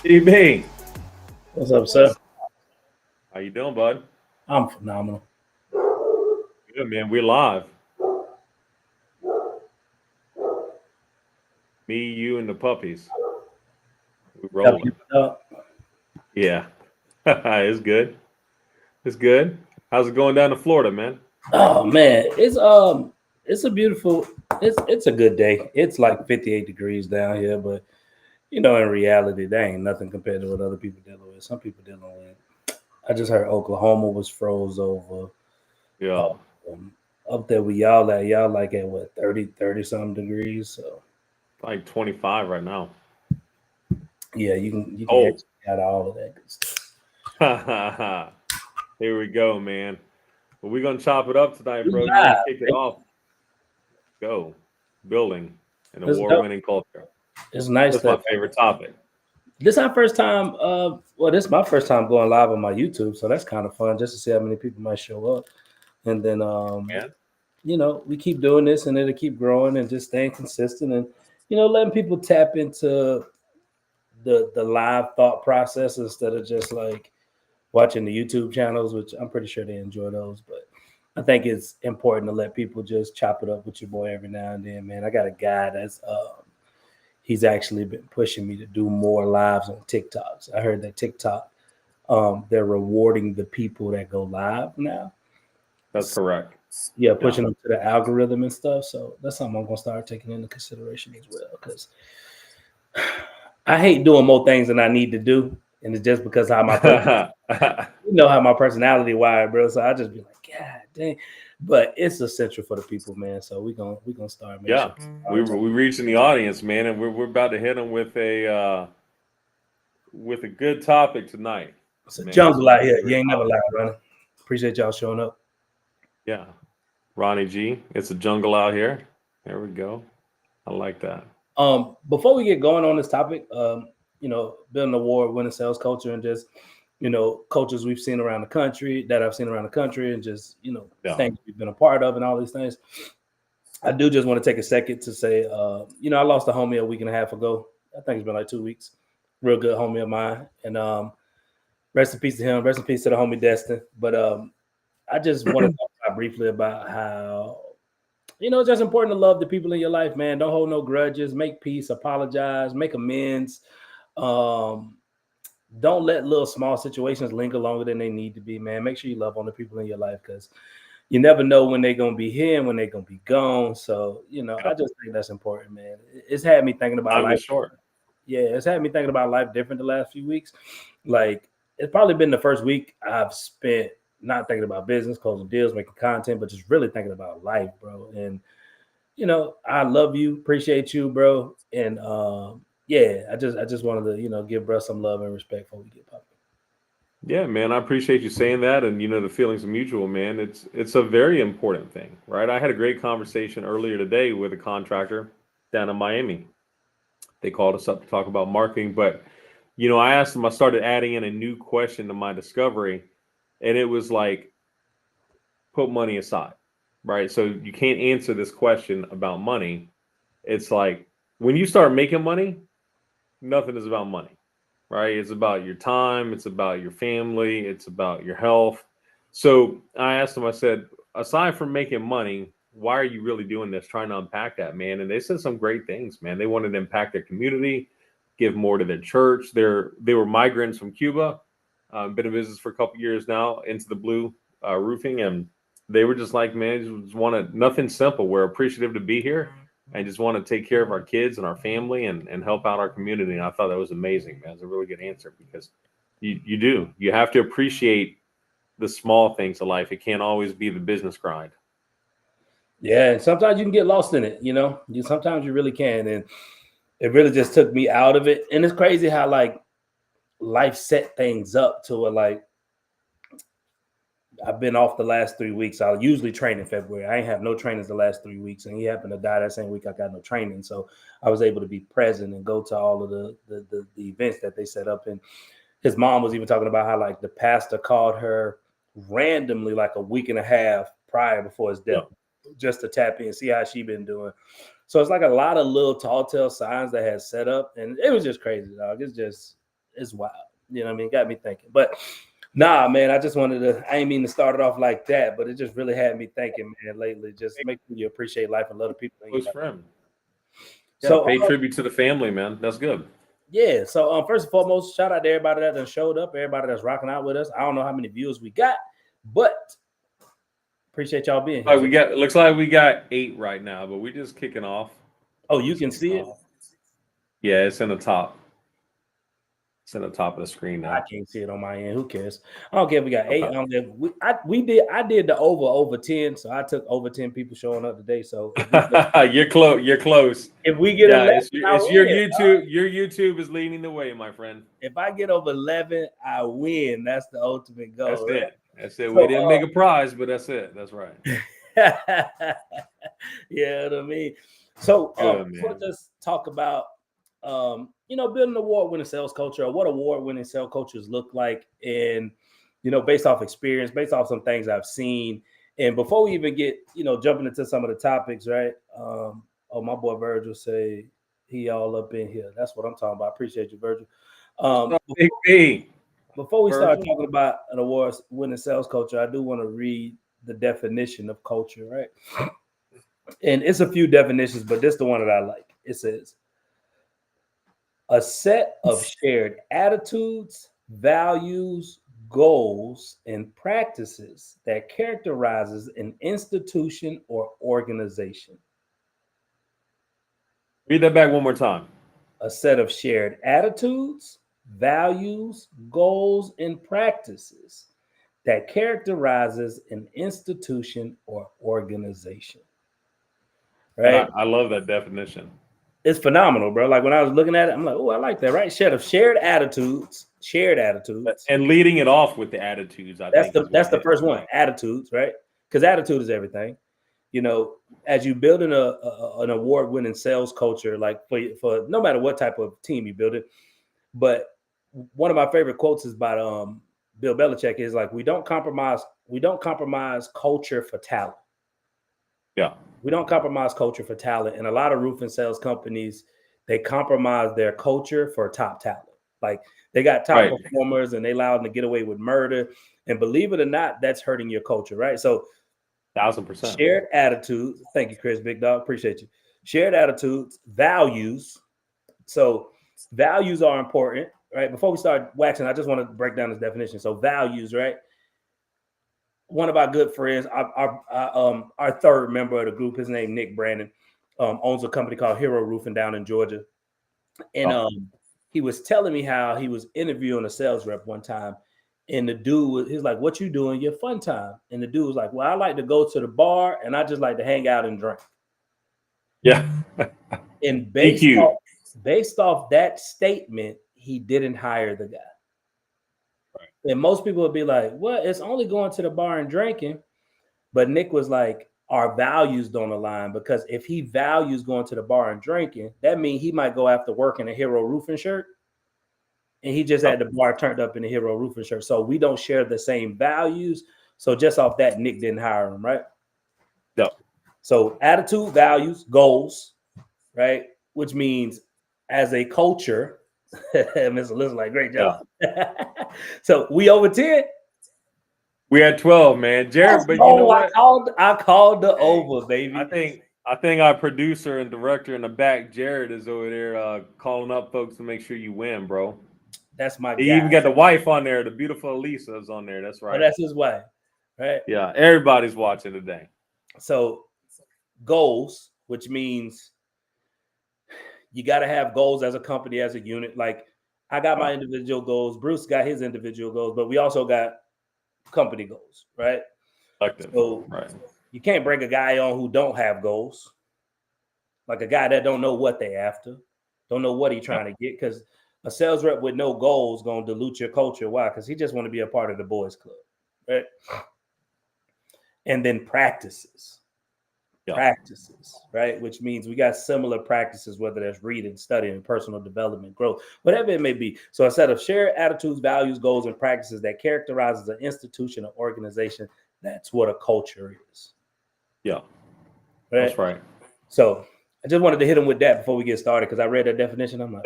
EB, What's up, sir? what's how you doing, bud? I'm phenomenal. Good, man. We're live. Me, you, and the puppies. We Yep, rolling. Yeah, it's good. It's good. How's it going down to Florida, man? Oh man, it's a beautiful it's a good day. It's like 58 degrees down here, but in reality, that ain't nothing compared to what other people dealing with. Some people dealing with. I just heard Oklahoma was froze over. Yeah, Um, Up there with y'all at y'all like at what 30 something degrees. So like 25 right now. yeah, you can Cold. actually got all of that good stuff. Here we go, man. Well, we're gonna chop it up tonight, We bro. You want to live, kick it man. off? Go. Building an It's dope. award-winning culture. It's nice That's my that favorite topic. this our first time. Well, this is my first time going live on my YouTube, so that's kind of fun just to see how many people might show up. And then, Man. we keep doing this, and it'll keep growing, and just staying consistent, and letting people tap into the live thought process instead of just like watching the YouTube channels, which I'm pretty sure they enjoy those. But I think it's important to let people just chop it up with your boy every now and then, man. I got a guy that's he's actually been pushing me to do more lives on TikToks. I heard that TikTok, they're rewarding the people that go live now. That's correct. Yeah, Yeah. pushing them to the algorithm and stuff. So that's something I'm gonna start taking into consideration as well. Because I hate doing more things than I need to do, and it's just because how how my personality wired, bro. So I just be like, God dang. But it's essential for the people, man. So we gonna start make Yeah, sure. we reaching the audience, man, and we're about to hit them with a good topic tonight, It's a man. It's jungle my out here. You favorite ain't never topic. lied, running. Appreciate y'all showing up. Yeah, Ronnie G, it's a jungle out here. There we go. I like that. Before we get going on this topic, building a war, winning sales culture, and just cultures we've seen around the country that I've seen around the country, and just Yeah, things we've been a part of, and all these things. I do just want to take a second to say, I lost a homie a week and a half ago. I think it's been like 2 weeks. Real good homie of mine, and rest in peace to him. Rest in peace to the homie Destin. But I just want to talk about briefly about how it's just important to love the people in your life, man. Don't hold no grudges. Make peace. Apologize. Make amends. Um, don't let little small situations linger longer than they need to be, man. Make sure you love on the people in your life because you never know when they're gonna be here and when they're gonna be gone. So, yeah. I just think that's important, man. It's had me thinking about Time life. is short. Yeah, it's had me thinking about life different the last few weeks. Like it's probably been the first week I've spent not thinking about business, closing deals, making content, but just really thinking about life, bro. And I love you, appreciate you, bro. And yeah, I just wanted to, give bro some love and respect before we get popping. Yeah, man, I appreciate you saying that, and the feelings are mutual, man. It's a very important thing, right? I had a great conversation earlier today with a contractor down in Miami. They called us up to talk about marketing, but I asked them. I started adding in a new question to my discovery, and it was like, put money aside, right? So you can't answer this question about money. It's like when you start making money, nothing is about money, right? It's about your time, it's about your family, it's about your health. So I asked them, I said, aside from making money, why are you really doing this? Trying to unpack that, man. And they said some great things, man. They wanted to impact their community, give more to their church. They were migrants from Cuba, been in business for a couple years now, into the blue roofing, and they were just like, man, just wanted nothing simple. We're appreciative to be here and just want to take care of our kids and our family and help out our community. And I thought that was amazing, man. It's a really good answer because you do. You have to appreciate the small things of life. It can't always be the business grind. Yeah, and sometimes you can get lost in it, You sometimes you really can. And it really just took me out of it. And it's crazy how like life set things up to it. Like I've been off the last 3 weeks. I'll usually train in February. I ain't have no trainings the last 3 weeks, and he happened to die that same week. I got no training, so I was able to be present and go to all of the events that they set up. And his mom was even talking about how like the pastor called her randomly like a week and a half prior before his Yeah. death, just to tap in, see how she been doing. So it's like a lot of little tall tale signs that had set up, and it was just crazy, dog. it's wild. You know what I mean? Got me thinking. But nah, man, I just wanted to, I ain't mean to start it off like that, but it just really had me thinking, man, lately. Just make sure you appreciate life and love the people. Close friend. Yeah, So pay tribute to the family, man. That's good. yeah, so first and foremost, shout out to everybody that done showed up, everybody that's rocking out with us. I don't know how many views we got, but appreciate y'all being here. All right, looks like we got 8 right now, but we just kicking off. Oh, you can see it? Yeah, it's in the top. It's in the top of the screen now. I can't see it on my end. Who cares? I don't care if we got 8. I don't care. I did the over 10, so I took over 10 people showing up today. So you're close. You're close. If we get 11, it's your YouTube. Your YouTube is leading the way, my friend. If I get over 11, I win. That's the ultimate goal. That's right? it. That's it. So, we didn't make a prize, but that's it. That's right. Yeah, what I mean. So let's just talk about building award-winning sales culture, or what award-winning sales cultures look like, and based off experience, based off some things I've seen. And before we even get jumping into some of the topics, right? Oh, my boy Virgil say he all up in here. That's what I'm talking about. I appreciate you, Virgil. Before we start talking about an award-winning sales culture, I do want to read the definition of culture, right? And it's a few definitions, but this is the one that I like. It says, a set of shared attitudes, values, goals, and practices that characterizes an institution or organization. Read that back one more time. A set of shared attitudes, values, goals, and practices that characterizes an institution or organization. Right? I love that definition. It's phenomenal, bro. Like when I was looking at it, I'm like, oh, I like that, right? Shared attitudes, and leading it off with the attitudes. That's the first one, attitudes, right? Because attitude is everything. As you build an award-winning sales culture, like for no matter what type of team you build it. But one of my favorite quotes is by Bill Belichick is like, we don't compromise culture for talent. Yeah. We don't compromise culture for talent. And a lot of roofing sales companies, they compromise their culture for top talent. Like they got top performers and they allow them to get away with murder. And believe it or not, that's hurting your culture, right? So 1,000%. Shared attitudes. Thank you, Chris, big dog. Appreciate you. Shared attitudes, values. So values are important, right? Before we start waxing, I just want to break down this definition. So values, right? One of our good friends, our third member of the group, his name Nick Brandon, owns a company called Hero Roofing down in Georgia. And he was telling me how he was interviewing a sales rep one time. And the dude, he's like, what you doing your fun time? And the dude was like, well, I like to go to the bar and I just like to hang out and drink. Yeah. And based off that statement, he didn't hire the guy. And most people would be like, well, it's only going to the bar and drinking. But Nick was like, our values don't align, because if he values going to the bar and drinking, that means he might go after work in a Hero Roofing shirt. And he just had the bar turned up in a Hero Roofing shirt. So we don't share the same values. So just off that, Nick didn't hire him, right? No. So attitude, values, goals, right? Which means as a culture, Mr. Liz, like, great job. Yeah. So we over 10. We had 12, man. Jared, but you know what? I called the over, baby. I think our producer and director in the back, Jared, is over there calling up folks to make sure you win, bro. That's my guy. He even got the wife on there. The beautiful Elisa is on there. That's right. Oh, that's his wife, right? Yeah, everybody's watching today. So goals, which means you got to have goals as a company, as a unit. Like I got my individual goals. Bruce got his individual goals, but we also got company goals, right? So you can't bring a guy on who don't have goals. Like a guy that don't know what they after, don't know what he's trying to get, because a sales rep with no goals going to dilute your culture. Why? Because he just want to be a part of the boys club, right? And then practices, right? Which means we got similar practices, whether that's reading, studying, personal development, growth, whatever it may be. So a set of shared attitudes, values, goals, and practices that characterizes an institution or organization. That's what a culture is. Yeah, right? That's right. So I just wanted to hit him with that before we get started, because I read that definition. I'm like,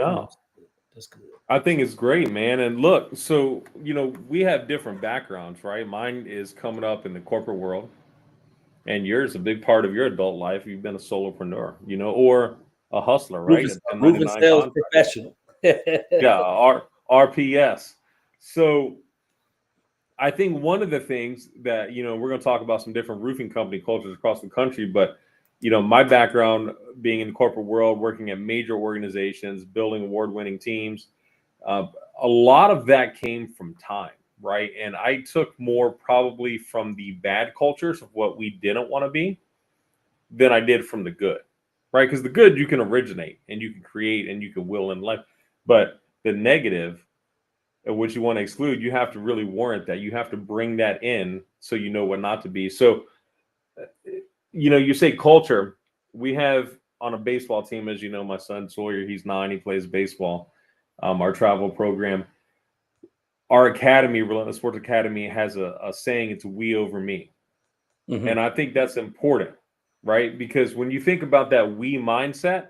That's good. I think it's great, man. And look, so we have different backgrounds, right? Mine is coming up in the corporate world, and yours a big part of your adult life. You've been a solopreneur, or a hustler, right? A Roofing 1099 sales contract. professional. Yeah, RPS. So I think one of the things that we're going to talk about some different roofing company cultures across the country, but my background being in the corporate world, working at major organizations, building award-winning teams, uh, a lot of that came from time, right? And I took more probably from the bad cultures of what we didn't want to be than I did from the good, right? Because the good you can originate and you can create and you can will in life, but the negative, which you want to exclude, you have to really warrant that. You have to bring that in so you know what not to be. So, you say culture. We have on a baseball team, as you know, my son Sawyer, he's 9, he plays baseball. Our travel program, our academy, Relentless Sports Academy, has a saying, it's we over me. Mhm. And I think that's important, right? Because when you think about that we mindset,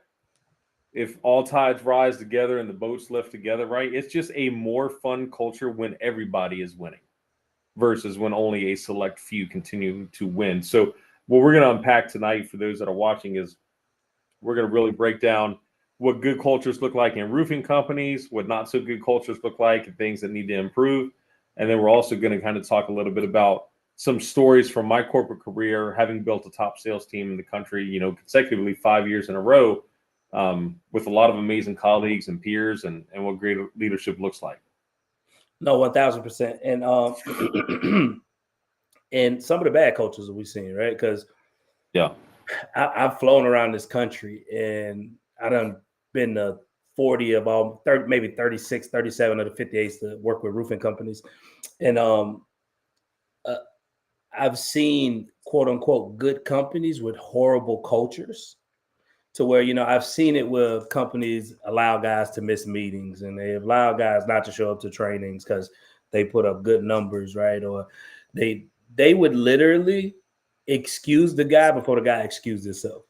if all tides rise together and the boats lift together, right? It's just a more fun culture when everybody is winning versus when only a select few continue to win. So what we're going to unpack tonight for those that are watching is we're going to really break down what good cultures look like in roofing companies, what not so good cultures look like, and things that need to improve. And then we're also going to kind of talk a little bit about some stories from my corporate career, having built a top sales team in the country, consecutively 5 years in a row, with a lot of amazing colleagues and peers, and what great leadership looks like. No, 1000%. And and some of the bad cultures that we've seen, right? Because Yeah. I've flown around this country and I done been to 40 of all 30, maybe 36, 37 of the 58s to work with roofing companies. And uh, I've seen quote unquote good companies with horrible cultures to where, I've seen it where companies allow guys to miss meetings and they allow guys not to show up to trainings because they put up good numbers, right? Or they would literally excuse the guy before the guy excused himself.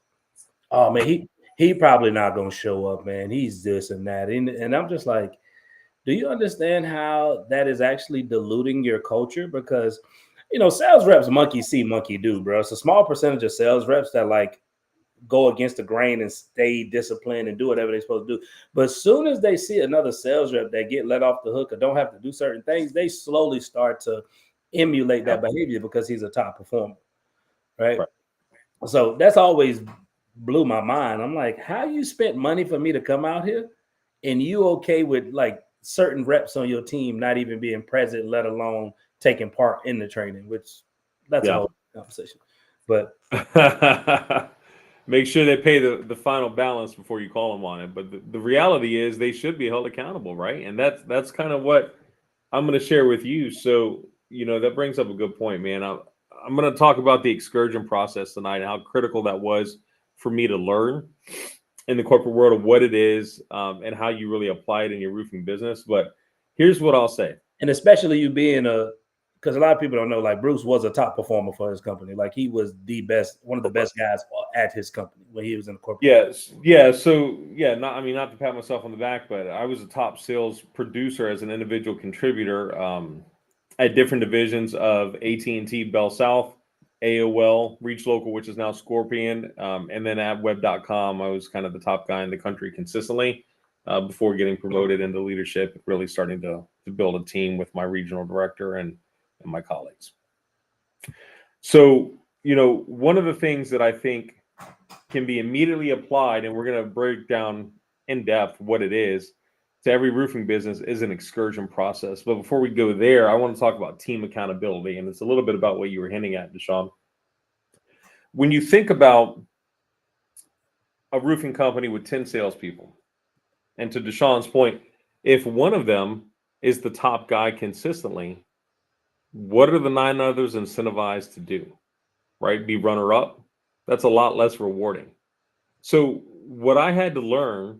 Oh man, he probably not gonna show up, man. He's this and that. And I'm just like, do you understand how that is actually diluting your culture? Because sales reps monkey see, monkey do, bro. It's a small percentage of sales reps that like go against the grain and stay disciplined and do whatever they're supposed to do. But as soon as they see another sales rep that get let off the hook or don't have to do certain things, they slowly start to emulate that behavior because he's a top performer, right? Right. So that's always blew my mind. I'm like, how you spent money for me to come out here and you okay with like certain reps on your team not even being present, let alone taking part in the training, which that's a Yeah. whole conversation. But Make sure they pay the final balance before you call them on it. But the reality is they should be held accountable, right? And that's kind of what I'm going to share with you. So, that brings up a good point, man. I'm going to talk about the excursion process tonight and how critical that was for me to learn in the corporate world of what it is, and how you really apply it in your roofing business. But here's what I'll say. and especially you being because a lot of people don't know, like Bruce was a top performer for his company. Like he was the best, one of the best guys at his company when he was in the corporate. Yes, yeah. So yeah, not to pat myself on the back, but I was a top sales producer as an individual contributor, at different divisions of AT&T, Bell South, AOL, Reach Local, which is now Scorpion, and then at Web.com, I was kind of the top guy in the country consistently, before getting promoted into leadership, really starting to build a team with my regional director and my colleagues. So, one of the things that I think can be immediately applied, and we're going to break down in depth what it is to every roofing business, is an excursion process. But before we go there, I want to talk about team accountability, and it's a little bit about what you were hinting at, Deshaun. When you think about a roofing company with 10 salespeople, and to Deshaun's point, if one of them is the top guy consistently, what are the 9 others incentivized to do? Right? Be runner up? That's a lot less rewarding. So what I had to learn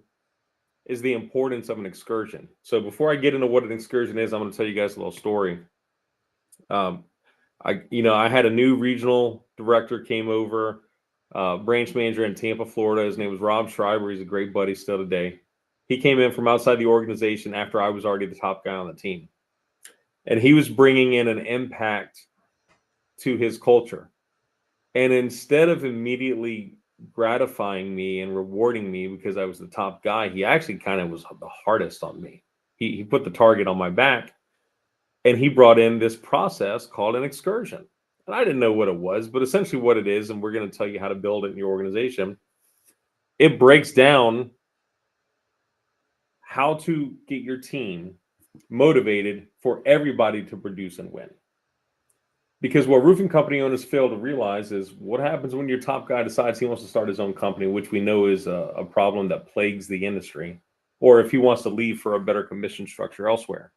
is the importance of an excursion. So before I get into what an excursion is, I'm going to tell you guys a little story. Um, I had a new regional director came over, branch manager in Tampa, Florida. His name was Rob Schreiber. He's a great buddy still today. He came in from outside the organization after I was already the top guy on the team. And he was bringing in an impact to his culture. And instead of immediately gratifying me and rewarding me because I was the top guy, he actually kind of was the hardest on me. He put the target on my back, and he brought in this process called an excursion. And I didn't know what it was, but essentially what it is, and we're going to tell you how to build it in your organization. It breaks down how to get your team motivated for everybody to produce and win. Because what roofing company owners fail to realize is what happens when your top guy decides he wants to start his own company, which we know is a problem that plagues the industry, or if he wants to leave for a better commission structure elsewhere.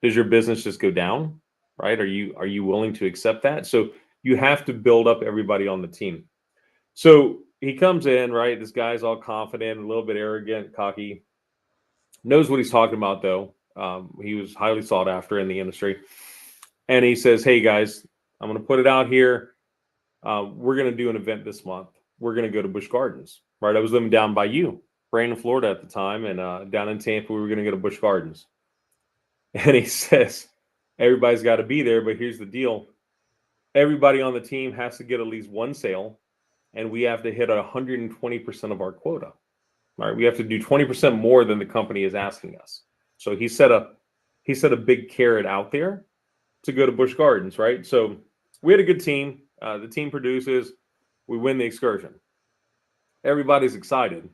Does your business just go down? Right? Are you willing to accept that? So you have to build up everybody on the team. So he comes in, right? This guy's all confident, a little bit arrogant, cocky, knows what he's talking about, though. He was highly sought after in the industry. And he says, hey, guys, I'm going to put it out here. We're going to do an event this month. We're going to go to Busch Gardens, right? I was living down by you, Brandon, Florida at the time. And down in Tampa, we were going to go to Busch Gardens. And he says, everybody's got to be there. But here's the deal. Everybody on the team has to get at least one sale. And we have to hit 120% of our quota. Right? We have to do 20% more than the company is asking us. So he set a big carrot out there to go to Busch Gardens, right? So we had a good team. The team produces. We win the excursion. Everybody's excited.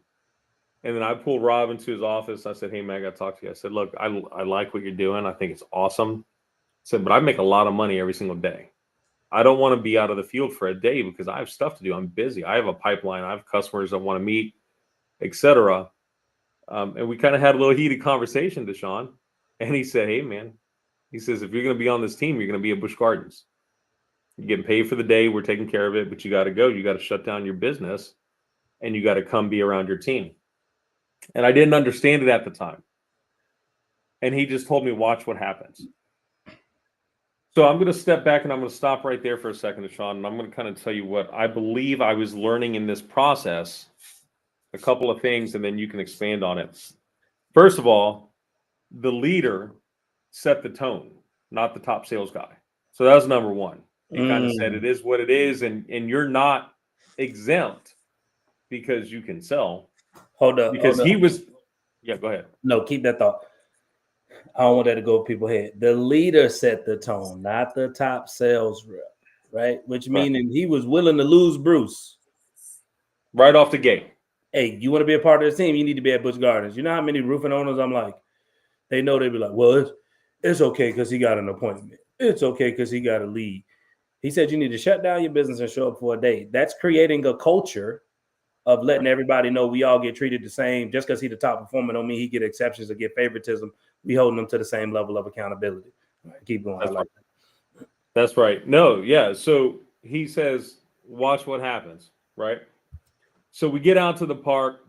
And then I pulled Rob into his office. I said, hey, man, I got to talk to you. I said, look, I like what you're doing. I think it's awesome. I said, but I make a lot of money every single day. I don't want to be out of the field for a day because I have stuff to do. I'm busy. I have a pipeline. I have customers I want to meet, etc. And we kind of had a little heated conversation, Deshaun. And he said, hey, man, he says, if you're going to be on this team, you're going to be at Busch Gardens. You're getting paid for the day. We're taking care of it, but you got to go. You got to shut down your business and you got to come be around your team. And I didn't understand it at the time. And he just told me, watch what happens. So I'm going to step back and I'm going to stop right there for a second, Deshaun. And I'm going to kind of tell you what I believe I was learning in this process, a couple of things, and then you can expand on it. First of all, the leader set the tone, not the top sales guy. So that was number one. He kind of said it is what it is, and you're not exempt because you can sell. Hold up. Because he was, yeah, go ahead. No, keep that thought. I don't want that to go over people's head. The leader set the tone, not the top sales rep, right? Which meaning he was willing to lose Bruce. Right off the gate. Hey, you want to be a part of this team? You need to be at Busch Gardens. You know how many roofing owners I'm like, they know they'd be like, well, it's okay because he got an appointment. It's okay because he got a lead. He said you need to shut down your business and show up for a day. That's creating a culture of letting everybody know we all get treated the same. Just because he's the top performer don't mean he get exceptions or get favoritism. We holding them to the same level of accountability. Right, keep going. That's right. That's right. No, yeah. So he says, watch what happens, right? So we get out to the park.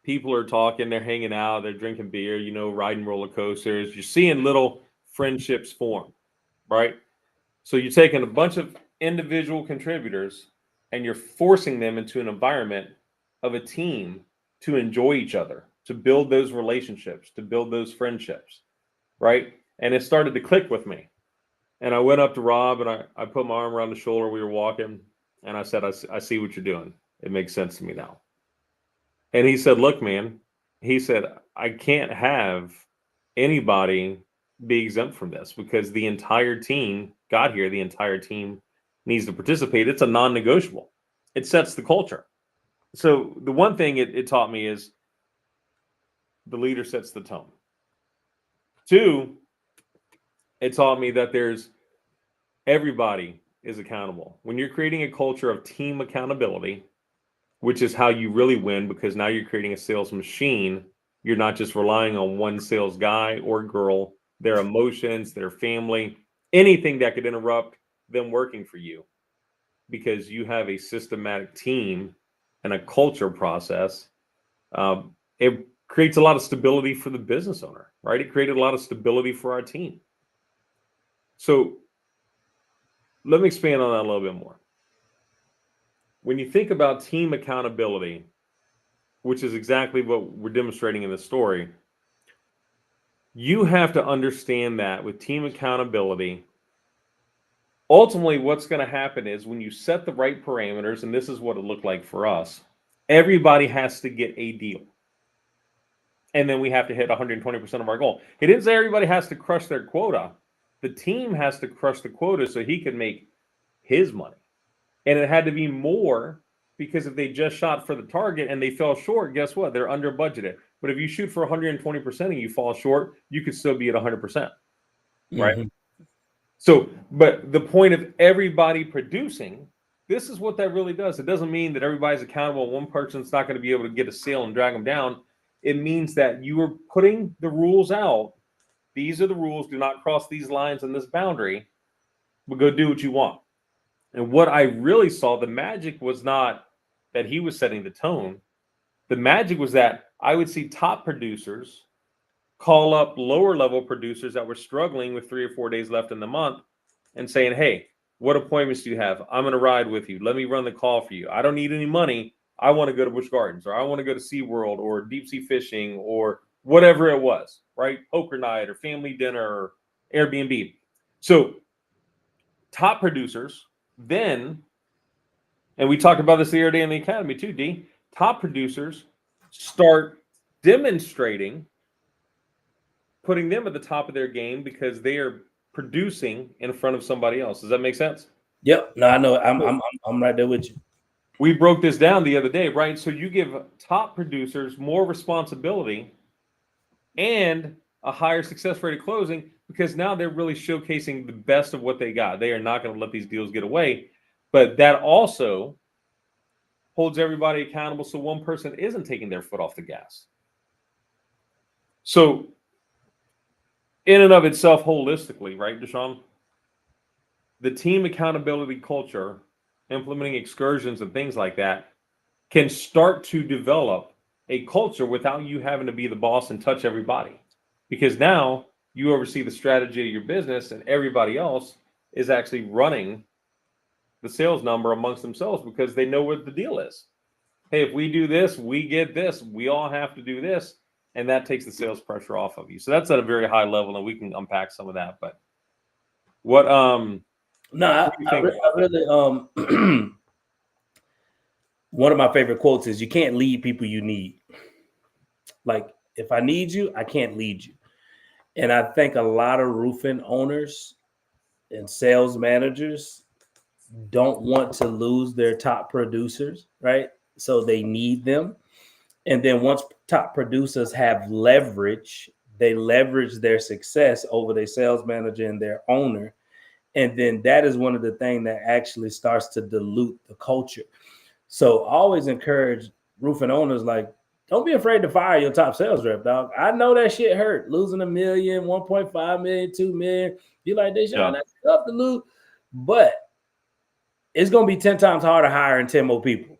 People are talking. They're hanging out. They're drinking beer, riding roller coasters. You're seeing little friendships form, right? So you're taking a bunch of individual contributors and you're forcing them into an environment of a team to enjoy each other, to build those relationships, to build those friendships, right? And it started to click with me. And I went up to Rob and I put my arm around the shoulder. We were walking and I said, I see what you're doing. It makes sense to me now. And he said, look, man, he said, I can't have anybody be exempt from this because the entire team got here. The entire team needs to participate. It's a non-negotiable. It sets the culture. So the one thing it taught me is the leader sets the tone. Two, it taught me that everybody is accountable. When you're creating a culture of team accountability, which is how you really win, because now you're creating a sales machine. You're not just relying on one sales guy or girl, their emotions, their family, anything that could interrupt them working for you, because you have a systematic team and a culture process. It creates a lot of stability for the business owner, right? It created a lot of stability for our team. So let me expand on that a little bit more. When you think about team accountability, which is exactly what we're demonstrating in the story. You have to understand that with team accountability, ultimately what's going to happen is when you set the right parameters, and this is what it looked like for us, everybody has to get a deal. And then we have to hit 120% of our goal. He didn't say everybody has to crush their quota. The team has to crush the quota so he can make his money. And it had to be more, because if they just shot for the target and they fell short, guess what? They're under budgeted. But if you shoot for 120% and you fall short, you could still be at 100%. Right? Mm-hmm. So, but the point of everybody producing, this is what that really does. It doesn't mean that everybody's accountable. One person's not going to be able to get a sale and drag them down. It means that you are putting the rules out. These are the rules. Do not cross these lines and this boundary, but go do what you want. And what I really saw, the magic was not that he was setting the tone. The magic was that I would see top producers call up lower level producers that were struggling with 3 or 4 days left in the month and saying, hey, what appointments do you have? I'm going to ride with you. Let me run the call for you. I don't need any money. I want to go to Busch Gardens, or I want to go to SeaWorld, or deep sea fishing, or whatever it was, right? Poker night or family dinner or Airbnb. So top producers then, and we talked about this the other day in the academy too, D, top producers start demonstrating, putting them at the top of their game because they are producing in front of somebody else. Does that make sense? Yep. No, I know. I'm right there with you. We broke this down the other day, right? So you give top producers more responsibility and a higher success rate of closing, because now they're really showcasing the best of what they got. They are not going to let these deals get away. But that also holds everybody accountable so one person isn't taking their foot off the gas. So in and of itself, holistically, right, Deshaun? The team accountability culture, implementing excursions and things like that, can start to develop a culture without you having to be the boss and touch everybody. Because now you oversee the strategy of your business, and everybody else is actually running the sales number amongst themselves because they know what the deal is. Hey, if we do this, we get this. We all have to do this. And that takes the sales pressure off of you. So that's at a very high level, and we can unpack some of that. But what No, do you think? I really one of my favorite quotes is, you can't lead people you need. Like, if I need you, I can't lead you. And I think a lot of roofing owners and sales managers don't want to lose their top producers, right? So they need them. And then once top producers have leverage, they leverage their success over their sales manager and their owner. And then that is one of the things that actually starts to dilute the culture. So I always encourage roofing owners, like, don't be afraid to fire your top sales rep, dog. I know that shit hurt. Losing $1 million, 1.5 million, 2 million. Be like, Deshaun, that's tough to lose. But it's gonna be 10 times harder hiring 10 more people.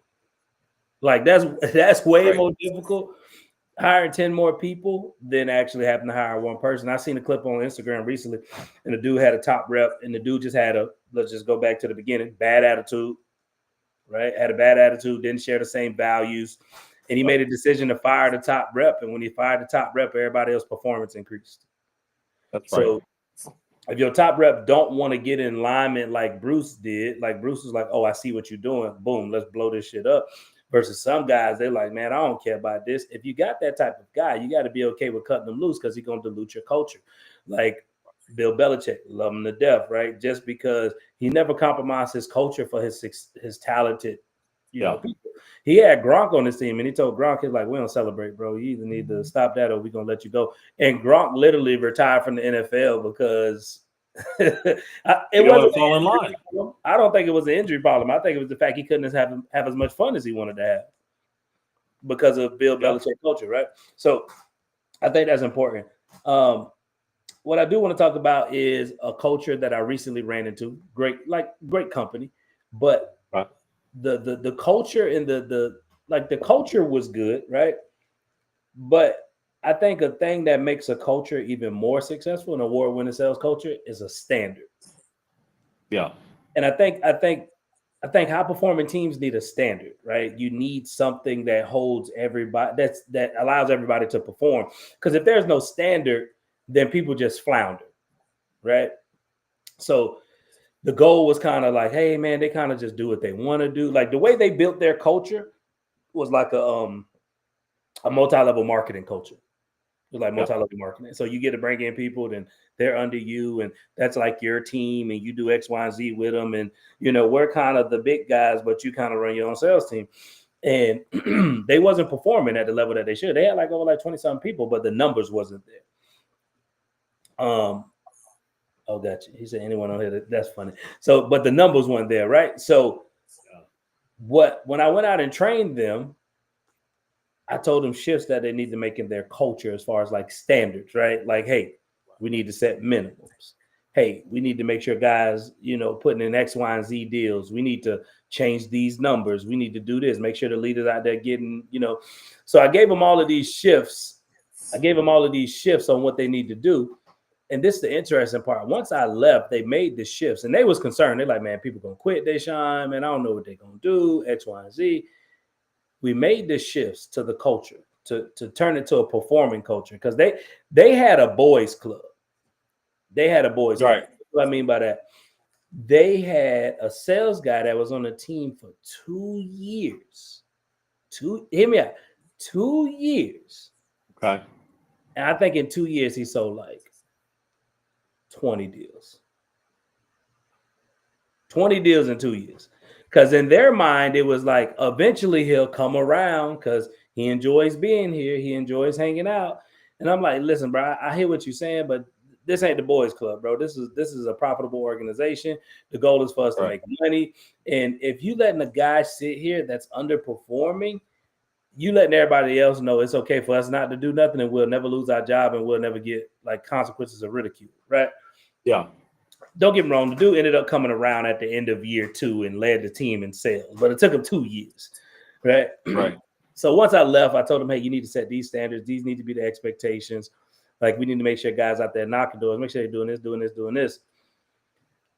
Like, that's way more difficult hiring 10 more people than actually having to hire one person. I seen a clip on Instagram recently, and the dude had a top rep, and the dude just had let's just go back to the beginning, bad attitude, right? Had a bad attitude, didn't share the same values, and he made a decision to fire the top rep. And when he fired the top rep, everybody else's performance increased. That's so right. If your top rep don't want to get in alignment like Bruce did, like Bruce was like, oh, I see what you're doing. Boom, let's blow this shit up. Versus some guys, they're like, man, I don't care about this. If you got that type of guy, you got to be okay with cutting them loose, because he's going to dilute your culture. Like Bill Belichick, love him to death, right? Just because he never compromised his culture for his talented, people. He had Gronk on his team, and he told Gronk, he's like, we don't celebrate, bro. You either need to stop that or we're going to let you go. And Gronk literally retired from the NFL because it wasn't fall in line. I don't think it was an injury problem. I think it was the fact he couldn't have as much fun as he wanted to have because of Bill Belichick culture, right? So I think that's important. What I do want to talk about is a culture that I recently ran into. Great company, but the culture and the culture was good, right? But I think a thing that makes a culture even more successful, an award-winning sales culture, is a standard. Yeah. And I think I think high performing teams need a standard, right? You need something that holds everybody, that allows everybody to perform. Because if there's no standard, then people just flounder, right? So the goal was kind of like, hey man, they kind of just do what they want to do. Like the way they built their culture was like a multi-level marketing culture. It was like multi-level marketing. So you get to bring in people, then they're under you, and that's like your team, and you do X, Y, and Z with them. And we're kind of the big guys, but you kind of run your own sales team. And they wasn't performing at the level that they should. They had like over like 20-something people, but the numbers wasn't there. Oh, gotcha. He said anyone on here, that's funny. So, but the numbers weren't there, right? So when I went out and trained them, I told them shifts that they need to make in their culture as far as like standards, right? Like, hey, we need to set minimums. Hey, we need to make sure guys, putting in X, Y, and Z deals. We need to change these numbers. We need to do this. Make sure the leaders out there getting, So I gave them all of these shifts. On what they need to do. And this is the interesting part. Once I left, they made the shifts, and they was concerned. They're like, man, people gonna quit Deshaun, man. I don't know what they're gonna do, X, Y, and Z. We made the shifts to the culture to turn it to a performing culture, because they had a boys club. They had a boys club. What I mean by that, they had a sales guy that was on the team for 2 years. Hear me out. 2 years. Okay. And I think in 2 years he sold like 20 deals. 20 deals in 2 years. Because in their mind, it was like, eventually he'll come around because he enjoys being here. He enjoys hanging out. And I'm like, listen, bro, I hear what you're saying, but this ain't the boys club, bro. This is a profitable organization. The goal is for us to make money. And if you letting a guy sit here that's underperforming, you letting everybody else know it's okay for us not to do nothing, and we'll never lose our job, and we'll never get like consequences of ridicule, right? Yeah. Don't get me wrong. The dude ended up coming around at the end of year 2 and led the team in sales, but it took him 2 years, right? Right. So once I left, I told him, hey, you need to set these standards. These need to be the expectations. Like, we need to make sure guys out there knocking doors, make sure they're doing this.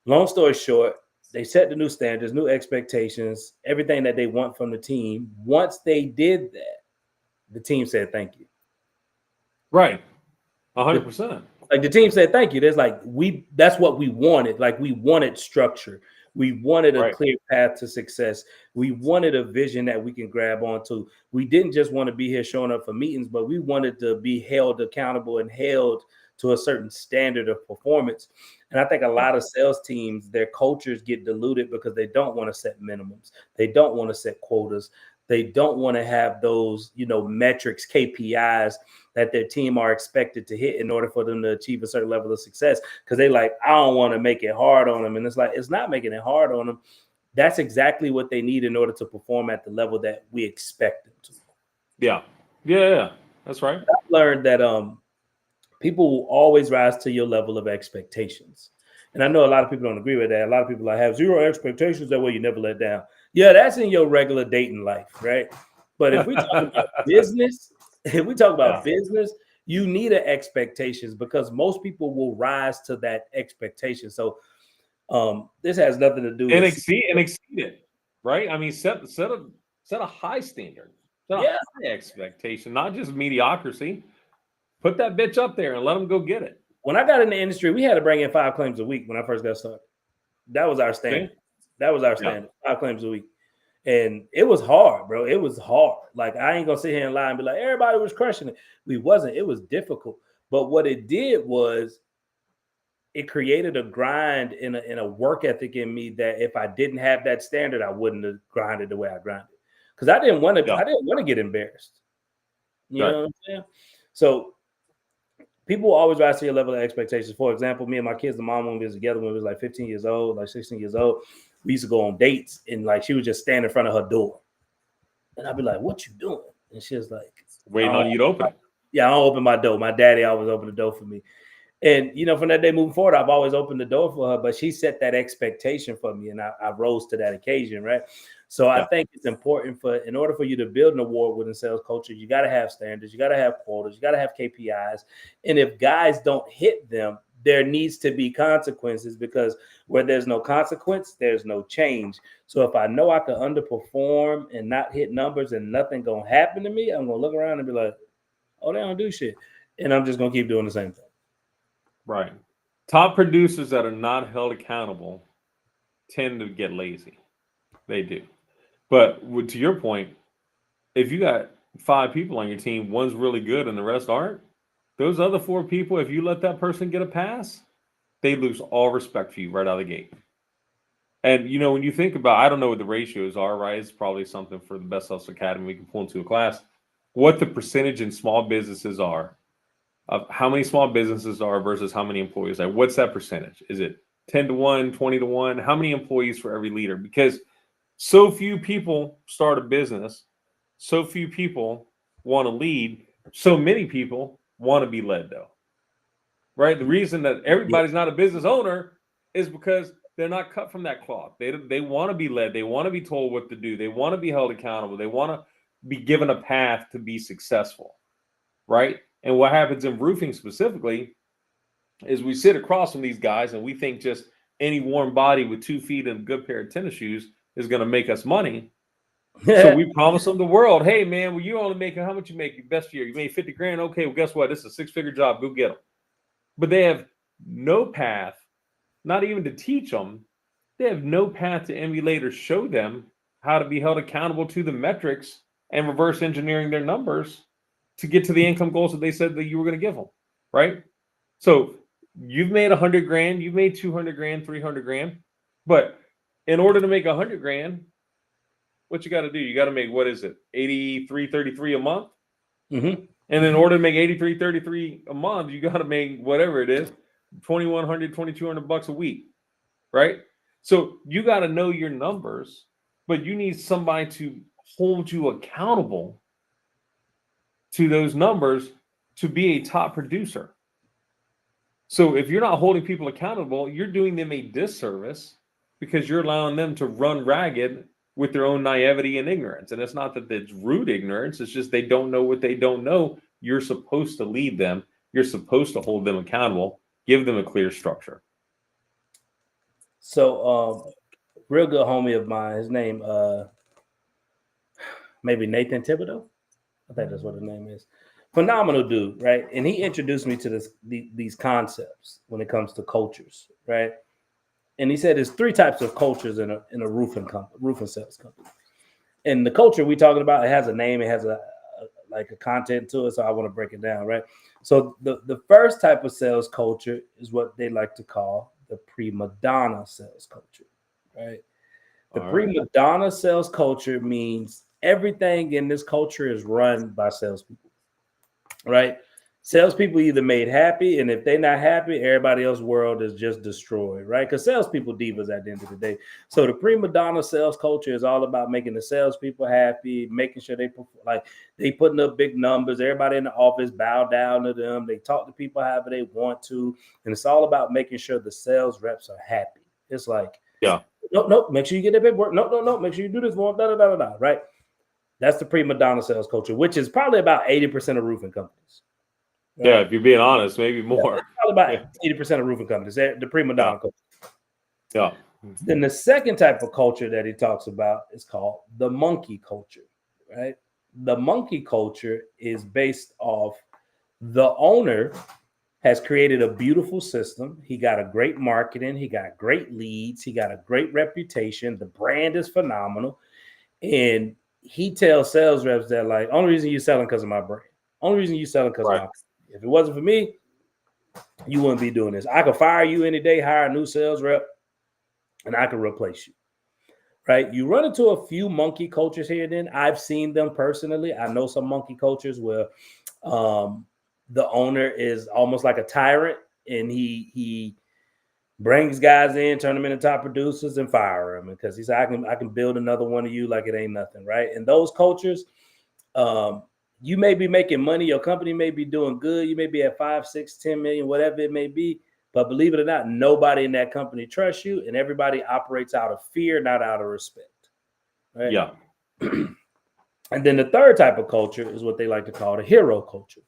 Long story short, they set the new standards, new expectations, everything that they want from the team. Once they did that, the team said thank you. Right. 100%. Like, the team said thank you. There's like, that's what we wanted. Like, we wanted structure. We wanted a clear path to success. We wanted a vision that we can grab onto. We didn't just want to be here showing up for meetings, but we wanted to be held accountable and held to a certain standard of performance. And I think a lot of sales teams, their cultures get diluted because they don't want to set minimums. They don't want to set quotas. They don't want to have those, metrics, KPIs that their team are expected to hit in order for them to achieve a certain level of success. Because they like, I don't want to make it hard on them. And it's like, it's not making it hard on them. That's exactly what they need in order to perform at the level that we expect them to. Yeah. That's right. I've learned that people will always rise to your level of expectations. And I know a lot of people don't agree with that. A lot of people like, have zero expectations, that way you never let down. Yeah, that's in your regular dating life, right? But if we talk about business, business, you need an expectations, because most people will rise to that expectation. So this has nothing to do with exceed it, right? I mean, set a high standard, set a high expectation, not just mediocrity. Put that bitch up there and let them go get it. When I got in the industry, we had to bring in 5 claims a week when I first got started. That was our standard. That was our standard. 5 claims a week. And it was hard, bro. It was hard. Like, I ain't gonna sit here and lie and be like, everybody was crushing it. We wasn't. It was difficult. But what it did was it created a grind in a work ethic in me that if I didn't have that standard, I wouldn't have grinded the way I grinded. Because I didn't want to get embarrassed. You know what I'm saying? So people will always rise to your level of expectations. For example, me and my kids, the mom, when we was together, when we was like 15 years old, like 16 years old, we used to go on dates, and like she would just stand in front of her door. And I'd be like, what you doing? And she was like, waiting on you to open it. Yeah, I don't open my door. My daddy always opened the door for me. And, from that day moving forward, I've always opened the door for her, but she set that expectation for me, and I rose to that occasion, right? So I think it's important in order for you to build an award-winning sales culture, you got to have standards, you got to have quotas, you got to have KPIs. And if guys don't hit them, there needs to be consequences, because where there's no consequence, there's no change. So if I know I can underperform and not hit numbers and nothing gonna happen to me, I'm gonna look around and be like, oh, they don't do shit. And I'm just gonna keep doing the same thing. Right. Top producers that are not held accountable tend to get lazy. They do. But to your point, if you got 5 people on your team, one's really good and the rest aren't, those other 4 people, if you let that person get a pass, they lose all respect for you right out of the gate. And when you think about, I don't know what the ratios are, right? It's probably something for the Best Sales Academy we can pull into a class. What the percentage in small businesses are of how many small businesses are versus how many employees. Like, what's that percentage? Is it 10-1, 20-1? How many employees for every leader? Because so few people start a business, so few people want to lead, so many people want to be led, though. Right? The reason that everybody's not a business owner is because they're not cut from that cloth. They want to be led. They want to be told what to do. They want to be held accountable. They want to be given a path to be successful. Right? And what happens in roofing specifically is we sit across from these guys and we think just any warm body with 2 feet and a good pair of tennis shoes is going to make us money. So we promise them the world. Hey, man, well, you only making how much you make your best year? You made 50 grand. Okay, well, guess what? This is a 6-figure job. Go get them. But they have no path, not even to teach them. They have no path to emulate or show them how to be held accountable to the metrics and reverse engineering their numbers to get to the income goals that they said that you were going to give them, right? So you've made 100 grand, you've made 200 grand, 300 grand, but in order to make 100 grand, what you got to do? You got to make, what is it, 83.33 a month? Mm-hmm. And in order to make 83.33 a month, you got to make whatever it is, 2,100, 2,200 bucks a week, right? So you got to know your numbers, but you need somebody to hold you accountable to those numbers to be a top producer. So if you're not holding people accountable, you're doing them a disservice because you're allowing them to run ragged with their own naivety and ignorance. And it's not that it's rude ignorance. It's just they don't know what they don't know. You're supposed to lead them. You're supposed to hold them accountable, give them a clear structure. So real good homie of mine, his name maybe Nathan Thibodeau. I think that's what his name is. Phenomenal dude, right? And he introduced me to these concepts when it comes to cultures, right? And he said there's 3 types of cultures in a roofing sales company. And the culture we talking about, it has a name, it has a content to it. So I want to break it down, right? So the first type of sales culture is what they like to call the prima donna sales culture, right? The prima donna sales culture means everything in this culture is run by salespeople, right? Salespeople either made happy, and if they're not happy, everybody else's world is just destroyed, right? Because salespeople divas at the end of the day. So the prima donna sales culture is all about making the salespeople happy, making sure they putting up big numbers. Everybody in the office bow down to them. They talk to people however they want to, and it's all about making sure the sales reps are happy. It's like, nope, make sure you get that paperwork. Nope, make sure you do this one, right? That's the prima donna sales culture, which is probably about 80% of roofing companies. Right? Yeah, if you're being honest, maybe more. Yeah, probably about 80% of roofing companies, the prima donna culture. Yeah. Then the second type of culture that he talks about is called the monkey culture, right? The monkey culture is based off the owner has created a beautiful system. He got a great marketing. He got great leads. He got a great reputation. The brand is phenomenal. And he tells sales reps that, like, only reason you're selling because of my brand. Only reason you're selling because of my brand. If it wasn't for me, you wouldn't be doing this. I could fire you any day, hire a new sales rep, and I could replace you. Right? You run into a few monkey cultures here and then. I've seen them personally. I know some monkey cultures where the owner is almost like a tyrant, and he brings guys in, turn them into top producers, and fire them because he said, I can build another one of you like it ain't nothing, right? In those cultures, you may be making money, your company may be doing good, you may be at 5, 6, 10 million, whatever it may be, but believe it or not, nobody in that company trusts you, and everybody operates out of fear, not out of respect. Right? Yeah. And then the third type of culture is what they like to call the hero culture.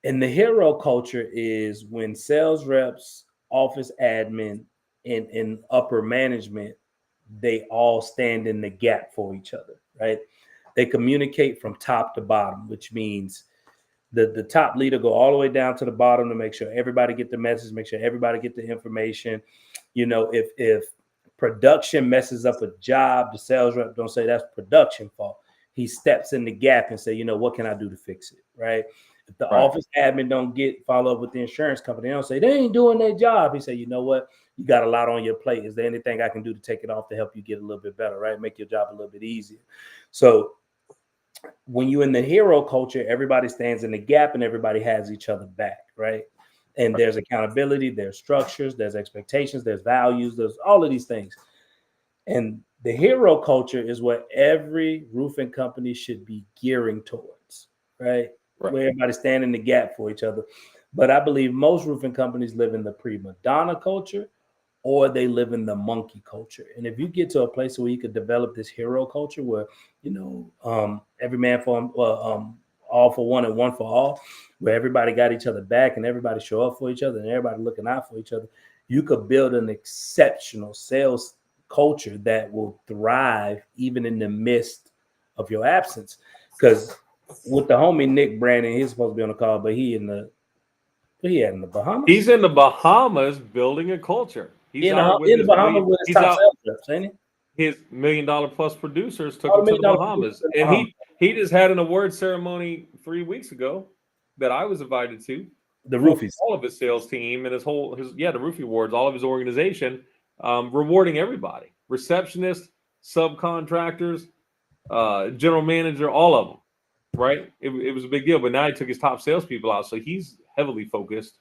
And the hero culture is when sales reps, office admin, and upper management, they all stand in the gap for each other, right? They communicate from top to bottom, which means the top leader go all the way down to the bottom to make sure everybody get the message, make sure everybody get the information. You know, if production messes up a job, the sales rep don't say that's production fault. He steps in the gap and say, you know, what can I do to fix it, right? If the Right. office admin don't get follow up with the insurance company, they don't say they ain't doing their job. He say, you know what, you got a lot on your plate. Is there anything I can do to take it off to help you get a little bit better, right? Make your job a little bit easier. So when you're in the hero culture, everybody stands in the gap and everybody has each other back, right? And there's accountability, there's structures, there's expectations, there's values, there's all of these things. And the hero culture is what every roofing company should be gearing towards, right? Right. Where everybody's standing in the gap for each other. But I believe most roofing companies live in the prima donna culture or they live in the monkey culture. And if you get to a place where you could develop this hero culture where, you know, every man for all for one and one for all, where everybody got each other back and everybody show up for each other and everybody looking out for each other, you could build an exceptional sales culture that will thrive even in the midst of your absence. Because with the homie Nick Brandon, he's supposed to be on the call, but he in the Bahamas. He's in the Bahamas building a culture. He's out with In the his Bahamas with his he's top out sales reps, ain't he? his $1 million plus producers took All him the to the $1 million Bahamas. producers in the And Bahamas. he just had an award ceremony 3 weeks ago that I was invited to. The For roofies. all of his sales team and the Roofie Awards, all of his organization, rewarding everybody, receptionists, subcontractors, general manager, all of them. Right? It was a big deal, but now he took his top salespeople out, so he's heavily focused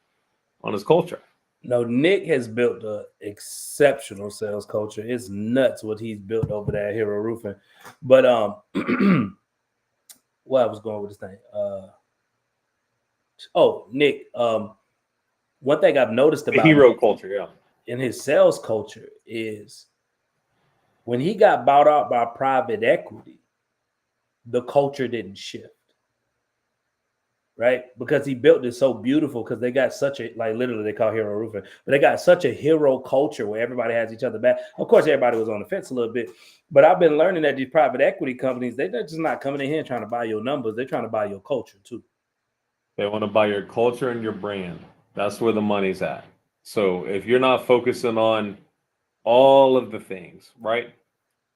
on his culture. No, Nick has built an exceptional sales culture. It's nuts what he's built over there at Hero Roofing. But where I was going with this thing. Nick. One thing I've noticed The about hero culture, yeah. in his sales culture is when he got bought out by private equity, the culture didn't shift. Right? Because he built it so beautiful because they got such a, like literally they call hero roofing, but they got such a hero culture where everybody has each other back. Of course, everybody was on the fence a little bit, but I've been learning that these private equity companies, they're just not coming in here trying to buy your numbers. They're trying to buy your culture too. They want to buy your culture and your brand. That's where the money's at. So if you're not focusing on all of the things, right?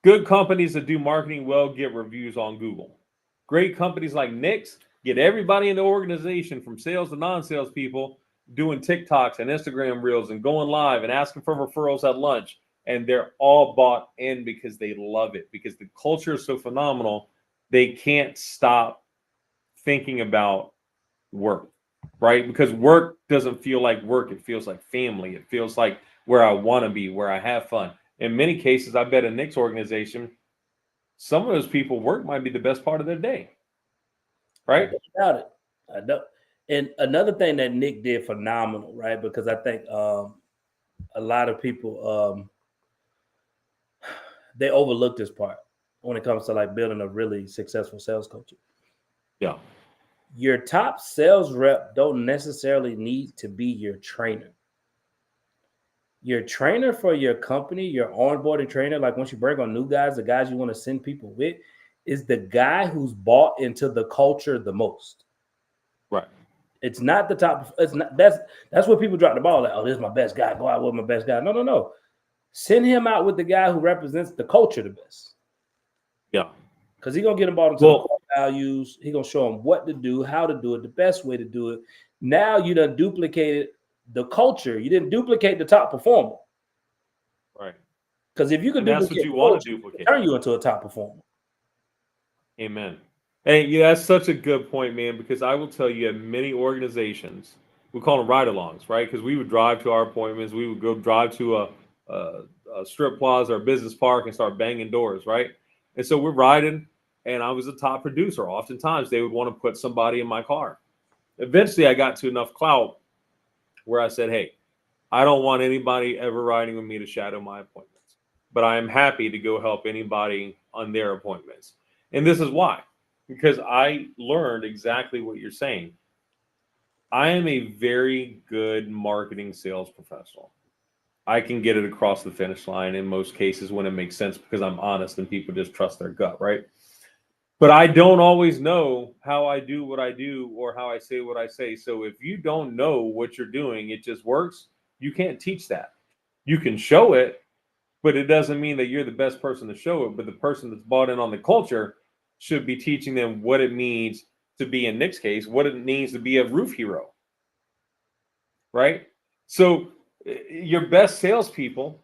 Good companies that do marketing well get reviews on Google. Great companies like Nick's get everybody in the organization from sales to non-sales people doing TikToks and Instagram reels and going live and asking for referrals at lunch. And they're all bought in because they love it, because the culture is so phenomenal. They can't stop thinking about work, right? Because work doesn't feel like work. It feels like family. It feels like where I want to be, where I have fun. In many cases, I bet in Nick's organization, some of those people work might be the best part of their day, right? I doubt it. I don't. And another thing that Nick did phenomenal, right? Because I think a lot of people they overlook this part when it comes to like building a really successful sales culture. Yeah. Your top sales rep don't necessarily need to be your trainer. Your trainer for your company, your onboarding trainer, like once you bring on new guys, the guys you want to send people with, is the guy who's bought into the culture the most. Right. It's not the top. It's not that's where people drop the ball. Like, oh, this is my best guy. Go out with my best guy. No. Send him out with the guy who represents the culture the best. Yeah. Because he's gonna get them bought into the core values. He's gonna show them what to do, how to do it, the best way to do it. Now you done duplicated the culture. You didn't duplicate the top performer. Right. Because if you could that's what you want to duplicate, turn you into a top performer. Amen. Hey, yeah, that's such a good point, man, because I will tell you at many organizations, we call them ride-alongs, right? Because we would drive to our appointments. We would go drive to a strip plaza or business park and start banging doors, right? And so we're riding, and I was a top producer. Oftentimes, they would want to put somebody in my car. Eventually, I got to enough clout where I said, hey, I don't want anybody ever riding with me to shadow my appointments, but I am happy to go help anybody on their appointments. And this is why. Because I learned exactly what you're saying. I am a very good marketing sales professional. I can get it across the finish line in most cases when it makes sense because I'm honest and people just trust their gut, right? But I don't always know how I do what I do or how I say what I say. So if you don't know what you're doing, it just works. You can't teach that. You can show it, but it doesn't mean that you're the best person to show it. But the person that's bought in on the culture should be teaching them what it means to be, in Nick's case, what it means to be a roof hero, right? So your best salespeople,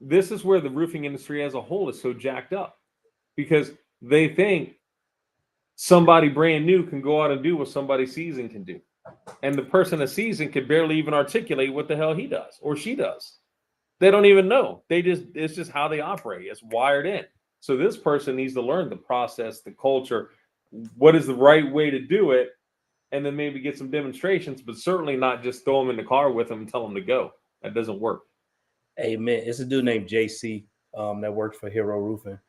this is where the roofing industry as a whole is so jacked up because they think somebody brand new can go out and do what somebody seasoned can do. And the person that's seasoned can barely even articulate what the hell he does or she does. They don't even know. It's just how they operate. It's wired in. So this person needs to learn the process, the culture, what is the right way to do it, and then maybe get some demonstrations, but certainly not just throw them in the car with them and tell them to go. That doesn't work. Hey man, it's a dude named JC that works for Hero Roofing,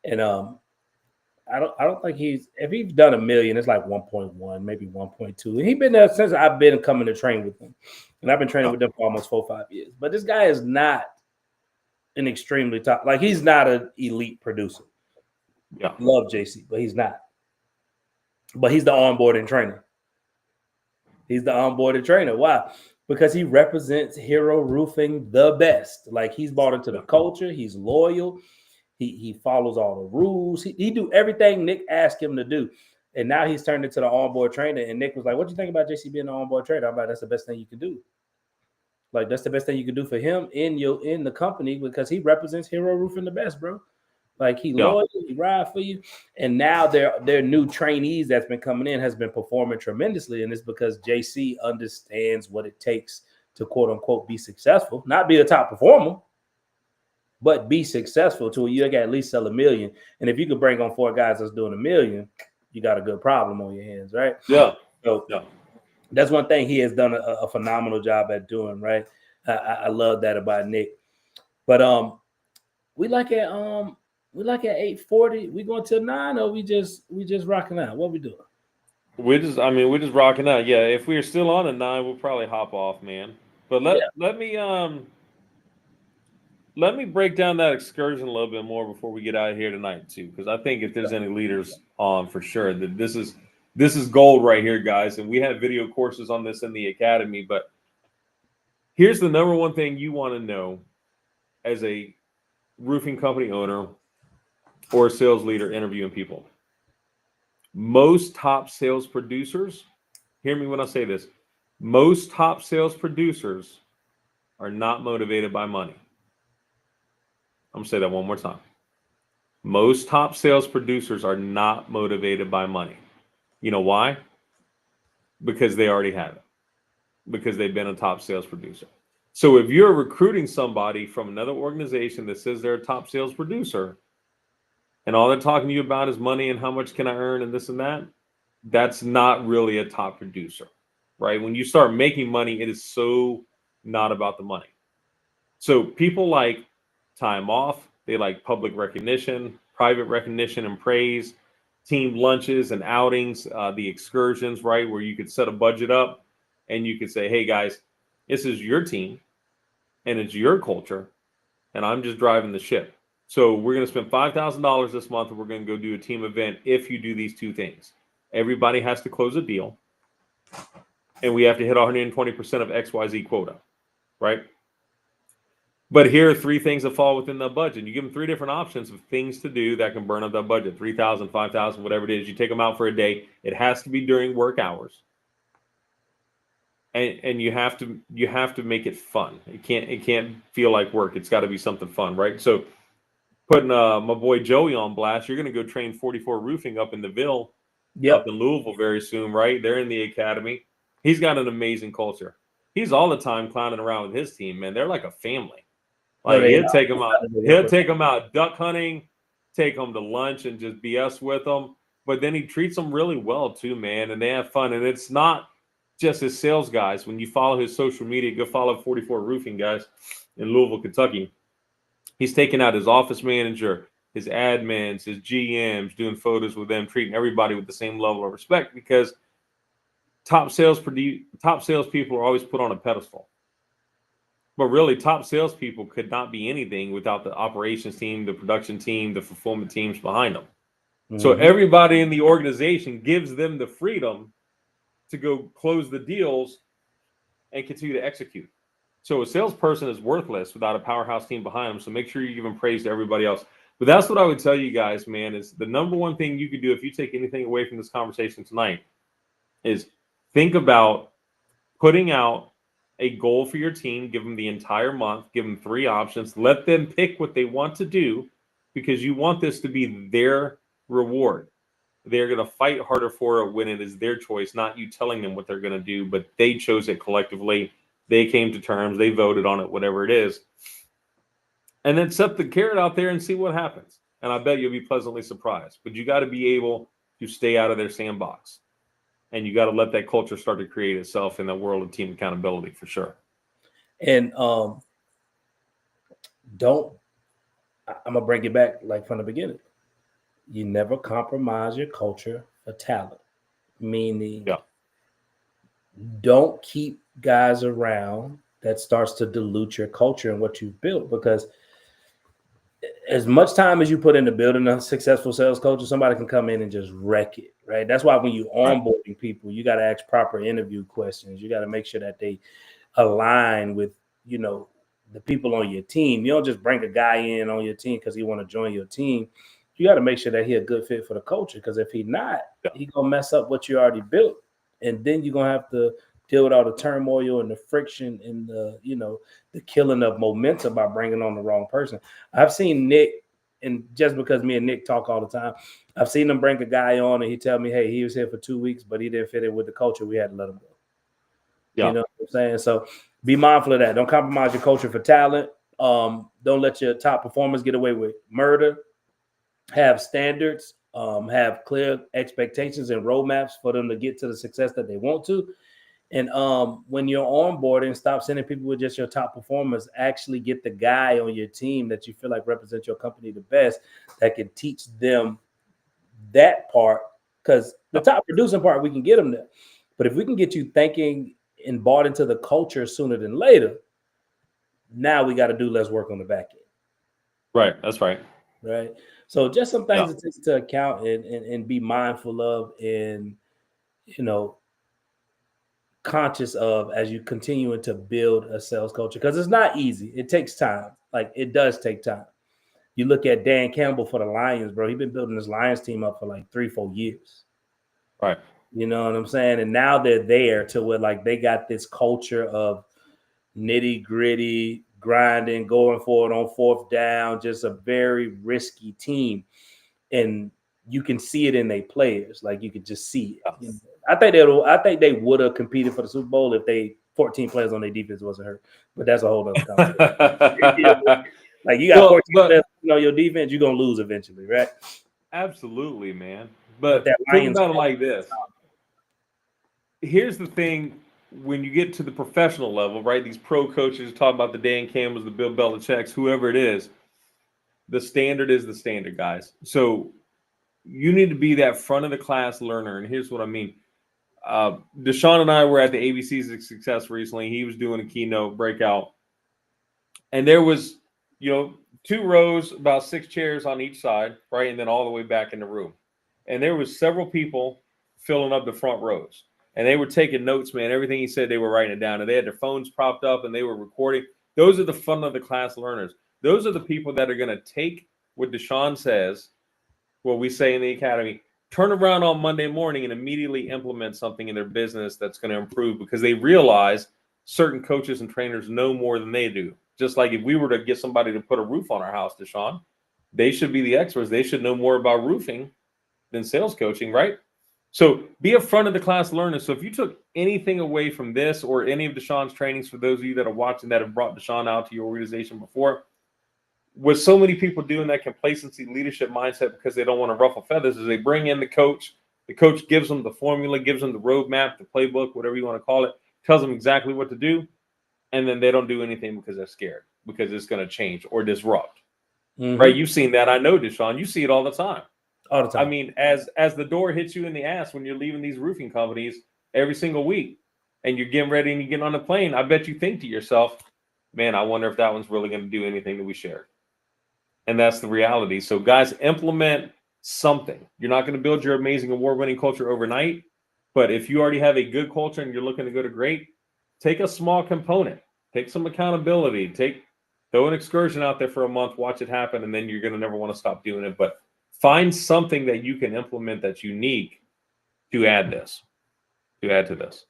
and I don't think if he's done $1 million, it's like 1.1, maybe 1.2. And he's been there since I've been coming to train with him, and I've been training with them for almost 4 or 5 years. But this guy is not an extremely top, like he's not an elite producer. Yeah, love JC, but he's not. But he's the onboarding trainer. He's the onboarded trainer. Why? Because he represents Hero Roofing the best. Like he's bought into the culture. He's loyal. He follows all the rules. He do everything Nick asked him to do. And now he's turned into the onboard trainer. And Nick was like, "What do you think about JC being the onboard trainer?" I'm like, "That's the best thing you can do. Like that's the best thing you can do for him in the company because he represents Hero Roofing the best, bro. Like he loyal, he ride for you." And now their new trainees that's been coming in has been performing tremendously. And it's because JC understands what it takes to quote unquote be successful, not be a top performer, but be successful to you got at least sell $1 million. And if you could bring on 4 guys that's doing $1 million, you got a good problem on your hands, right? Yeah. So that's one thing he has done a phenomenal job at doing, right? I love that about Nick. But we like at 8:40. We going till 9, or we just rocking out? What we doing? We're just rocking out. Yeah, if we're still on at 9, we'll probably hop off, man. But let me break down that excursion a little bit more before we get out of here tonight too, because I think if there's any leaders on for sure that this is gold right here, guys. And we have video courses on this in the academy. But here's the number one thing you want to know as a roofing company owner or a sales leader interviewing people. Most top sales producers, hear me when I say this, most top sales producers are not motivated by money. I'm going to say that one more time. Most top sales producers are not motivated by money. You know why? Because they already have it. Because they've been a top sales producer. So if you're recruiting somebody from another organization that says they're a top sales producer, and all they're talking to you about is money and how much can I earn and this and that, that's not really a top producer, right? When you start making money, it is so not about the money. So people like time off, they like public recognition, private recognition and praise, team lunches and outings, the excursions, right? Where you could set a budget up and you could say, hey guys, this is your team and it's your culture and I'm just driving the ship. So we're going to spend $5,000 this month and we're going to go do a team event if you do these 2 things. Everybody has to close a deal and we have to hit 120% of XYZ quota, right? But here are 3 things that fall within the budget. You give them 3 different options of things to do that can burn up that budget, 3,000, 5,000, whatever it is. You take them out for a day. It has to be during work hours. And you have to make it fun. It can't feel like work. It's got to be something fun, right? So putting my boy Joey on blast, you're going to go train 44 Roofing up in the Ville, up in Louisville very soon, right? They're in the academy. He's got an amazing culture. He's all the time clowning around with his team, man. They're like a family. Like he'll take them out duck hunting, take them to lunch and just BS with them. But then he treats them really well too, man. And they have fun. And it's not just his sales guys. When you follow his social media, go follow 44 Roofing guys in Louisville, Kentucky. He's taking out his office manager, his admins, his GMs, doing photos with them, treating everybody with the same level of respect because top salespeople are always put on a pedestal. But really, top salespeople could not be anything without the operations team, the production team, the fulfillment teams behind them. So everybody in the organization gives them the freedom to go close the deals and continue to execute. So a salesperson is worthless without a powerhouse team behind them. So make sure you give them praise to everybody else. But that's what I would tell you guys, man, is the number one thing you could do if you take anything away from this conversation tonight is think about putting out a goal for your team, give them the entire month, give them 3 options, let them pick what they want to do because you want this to be their reward. They're going to fight harder for it when it is their choice, not you telling them what they're going to do, but they chose it collectively. They came to terms, they voted on it, whatever it is. And then set the carrot out there and see what happens. And I bet you'll be pleasantly surprised. But you got to be able to stay out of their sandbox. And you got to let that culture start to create itself in the world of team accountability for sure. And I'm gonna bring it back like from the beginning. You never compromise your culture for talent. Meaning, don't keep guys around that starts to dilute your culture and what you've built. Because as much time as you put into building a successful sales culture, somebody can come in and just wreck it, right? That's why when you onboarding people, you got to ask proper interview questions. You got to make sure that they align with, the people on your team. You don't just bring a guy in on your team because he want to join your team. You got to make sure that he a good fit for the culture. Because if he not, he gonna mess up what you already built, and then you're gonna have to deal with all the turmoil and the friction and the killing of momentum by bringing on the wrong person. I've seen Nick, and just because me and Nick talk all the time, I've seen him bring a guy on and he tell me, hey, he was here for 2 weeks, but he didn't fit in with the culture. We had to let him go. You know what I'm saying? So be mindful of that. Don't compromise your culture for talent. Don't let your top performers get away with murder. Have standards, have clear expectations and roadmaps for them to get to the success that they want to. And when you're onboarding, stop sending people with just your top performers. Actually get the guy on your team that you feel like represents your company the best, that can teach them that part. Because the top producing part, we can get them there. But if we can get you thinking and bought into the culture sooner than later, now we got to do less work on the back end. Right. That's right. Right. So just some things to take into account and be mindful of and, conscious of as you continue to build a sales culture, because it's not easy. It takes time. Like it does take time. You look at Dan Campbell for the Lions, bro. He's been building this Lions team up for like 3-4 years. Right. You know what I'm saying? And now they're there to where like they got this culture of nitty gritty, grinding, going for it on 4th down, just a very risky team. And you can see it in their players. Like you could just see it. I think they would have competed for the Super Bowl if they 14 players on their defense wasn't hurt. But that's a whole other conversation. Like you got 14 players on your defense, you're gonna lose eventually, right? Absolutely, man. But think about it like this. Here's the thing. When you get to the professional level, right? These pro coaches talk about the Dan Campbells, the Bill Belichick's, whoever it is. The standard is the standard, guys. So you need to be that front of the class learner. And here's what I mean. Deshaun and I were at the ABC's of Success recently. He was doing a keynote breakout. And there was, 2 rows, about 6 chairs on each side, right? And then all the way back in the room. And there was several people filling up the front rows. And they were taking notes, man. Everything he said, they were writing it down. And they had their phones propped up and they were recording. Those are the front of the class learners. Those are the people that are going to take what Deshaun says, what we say in the academy, turn around on Monday morning and immediately implement something in their business that's going to improve because they realize certain coaches and trainers know more than they do. Just like if we were to get somebody to put a roof on our house, Deshaun, they should be the experts. They should know more about roofing than sales coaching, right? So be a front of the class learner. So if you took anything away from this or any of Deshaun's trainings, for those of you that are watching that have brought Deshaun out to your organization before, what so many people do in that complacency leadership mindset because they don't want to ruffle feathers is they bring in the coach. The coach gives them the formula, gives them the roadmap, the playbook, whatever you want to call it, tells them exactly what to do. And then they don't do anything because they're scared because it's going to change or disrupt. Mm-hmm. Right? You've seen that. I know, Deshaun. You see it all the time. All the time. I mean, as the door hits you in the ass when you're leaving these roofing companies, every single week, and you're getting ready and you get on the plane, I bet you think to yourself, man, I wonder if that one's really going to do anything that we shared. And that's the reality. So guys, implement something. You're not going to build your amazing award-winning culture overnight, but if you already have a good culture and you're looking to go to great, take a small component, take some accountability, throw an excursion out there for a month, watch it happen, and then you're going to never want to stop doing it. But find something that you can implement that's unique to add to this.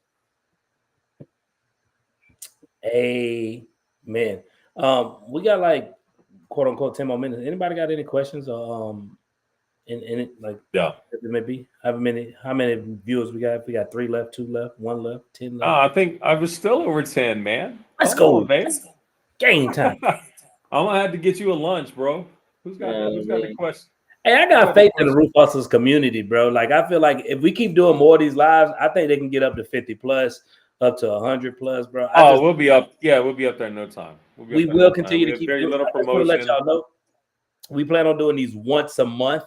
Amen. We got like quote unquote 10 more minutes. Anybody got any questions? In it, like, yeah, it may be. How many viewers we got? We got 3 left, 2 left, 1 left, 10 left. I think I was still over 10, man. Let's go, baby. Game time. I'm gonna have to get you a lunch, bro. Who's got the question? Hey, I got faith in the Roof Hustlers community, bro. Like, I feel like if we keep doing more of these lives, I think they can get up to 50 plus, up to 100 plus, bro. We'll be up. Yeah, we'll be up there in no time. We will continue to keep very doing, little I just promotion. want to let y'all know, we plan on doing these once a month.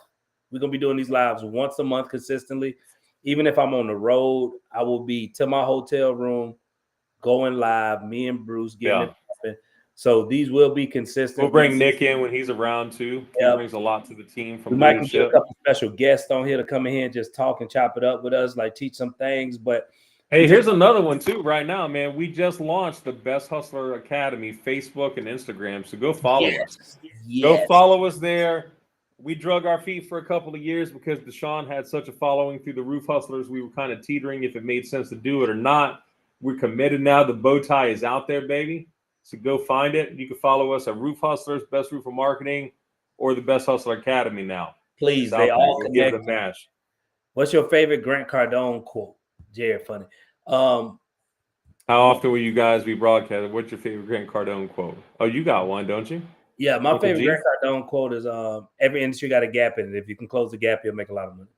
We're gonna be doing these lives once a month consistently. Even if I'm on the road, I will be to my hotel room, going live. Me and Bruce getting it popping. So these will be consistent. We'll bring Nick in when he's around too. He brings a lot to the team from leadership. We might get a couple special guests on here to come in here and just talk and chop it up with us, like teach some things. But hey, here's another one too. Right now, man, we just launched the Best Hustler Academy, Facebook and Instagram. So go follow us. Go follow us there. We drug our feet for a couple of years because Deshaun had such a following through the Roof Hustlers. We were kind of teetering if it made sense to do it or not. We're committed now. The bow tie is out there, baby. So go find it. You can follow us at Roof Hustlers, Best Roofer Marketing, or the Best Hustler Academy now. Please, they all connect. Give it a match. What's your favorite Grant Cardone quote? Jared, funny. How often will you guys be broadcasting? What's your favorite Grant Cardone quote? Oh, you got one, don't you? Yeah, my favorite Grant Cardone quote is every industry got a gap in it. If you can close the gap, you'll make a lot of money.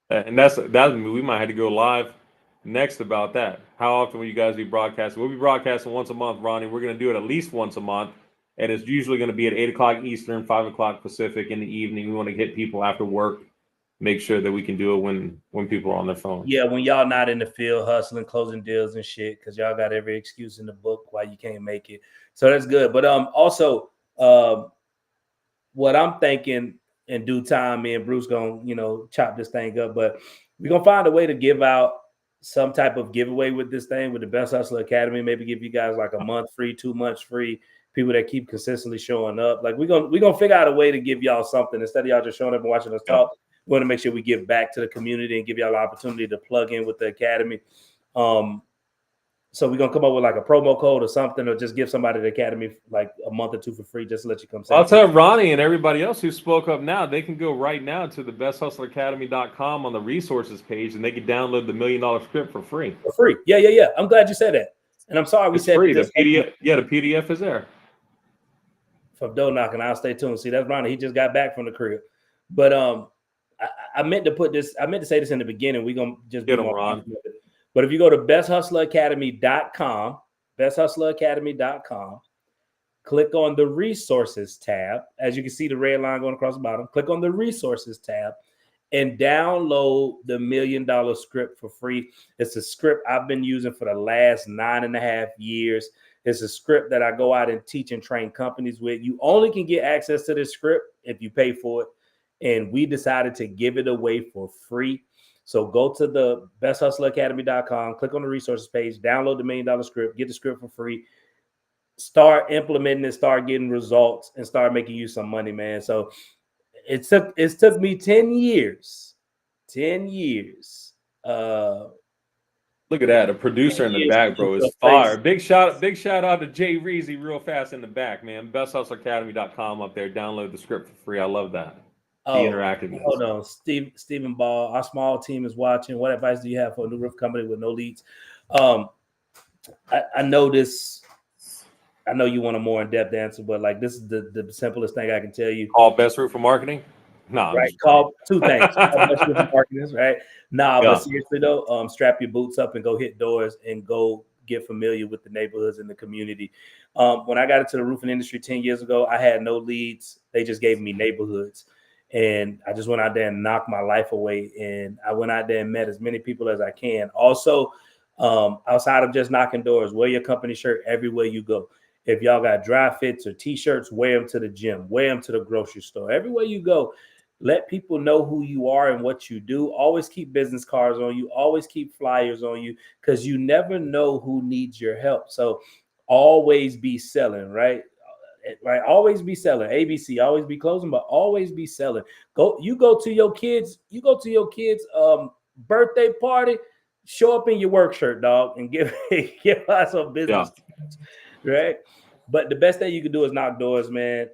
And that's we might have to go live next about that. How often will you guys be broadcasting? We'll be broadcasting once a month, Ronnie. We're going to do it at least once a month. And it's usually going to be at 8 o'clock Eastern, 5 o'clock Pacific in the evening. We want to hit people after work, make sure that we can do it when people are on their phone. Yeah, when y'all not in the field hustling, closing deals and shit, because y'all got every excuse in the book why you can't make it. So that's good. But also what I'm thinking in due time, me and Bruce gonna, chop this thing up, but we're gonna find a way to give out some type of giveaway with this thing with the Best Hustler Academy. Maybe give you guys like a month free, 2 months free. People that keep consistently showing up. Like we're gonna figure out a way to give y'all something instead of y'all just showing up and watching us talk. We want to make sure we give back to the community and give y'all an opportunity to plug in with the academy. So we're gonna come up with like a promo code or something, or just give somebody the academy like a month or 2 for free, just to let you come. I'll tell Ronnie and everybody else who spoke up now, they can go right now to the besthustleracademy.com on the resources page, and they can download the $1 Million Script for free. For free, yeah. I'm glad you said that, and I'm sorry we said free. The PDF, the PDF is there. From door knocking, I'll stay tuned. See, that's Ronnie. He just got back from the crib, but I meant to put this. I meant to say this in the beginning. We're gonna just get him, Ron. But if you go to besthustleracademy.com, besthustleracademy.com, click on the resources tab. As you can see, the red line going across the bottom. Click on the resources tab and download the $1 Million Script for free. It's a script I've been using for the last 9.5 years. It's a script that I go out and teach and train companies with. You only can get access to this script if you pay for it. And we decided to give it away for free. So go to the besthustleracademy.com, click on the resources page, download the $1 Million Script, get the script for free, start implementing it, start getting results, and start making you some money, man. So it took me 10 years. 10 years. Look at that. A producer in the back, bro, is fire. Big shout out to Jay Reezy real fast in the back, man. besthustleracademy.com up there. Download the script for free. I love that. Interactive. Hold on. Stephen Ball, our small team is watching. What advice do you have for a new roof company with no leads? I know this. I know you want a more in-depth answer, but like this is the simplest thing I can tell you. Call Best Roofer Marketing? No. Right. Call 2 things. Call Best Roofer Marketing, right? But seriously though, strap your boots up and go hit doors and go get familiar with the neighborhoods and the community. When I got into the roofing industry 10 years ago, I had no leads. They just gave me neighborhoods. And I just went out there and knocked my life away. And I went out there and met as many people as I can. Also, outside of just knocking doors, wear your company shirt everywhere you go. If y'all got dry fits or t-shirts, wear them to the gym, wear them to the grocery store. Everywhere you go, let people know who you are and what you do. Always keep business cards on you. Always keep flyers on you, because you never know who needs your help. So always be selling, right? Right, always be selling. ABC, always be closing, but always be selling. Go to your kids' birthday party, show up in your work shirt, dog, and give us some business, right? But the best thing you can do is knock doors, man.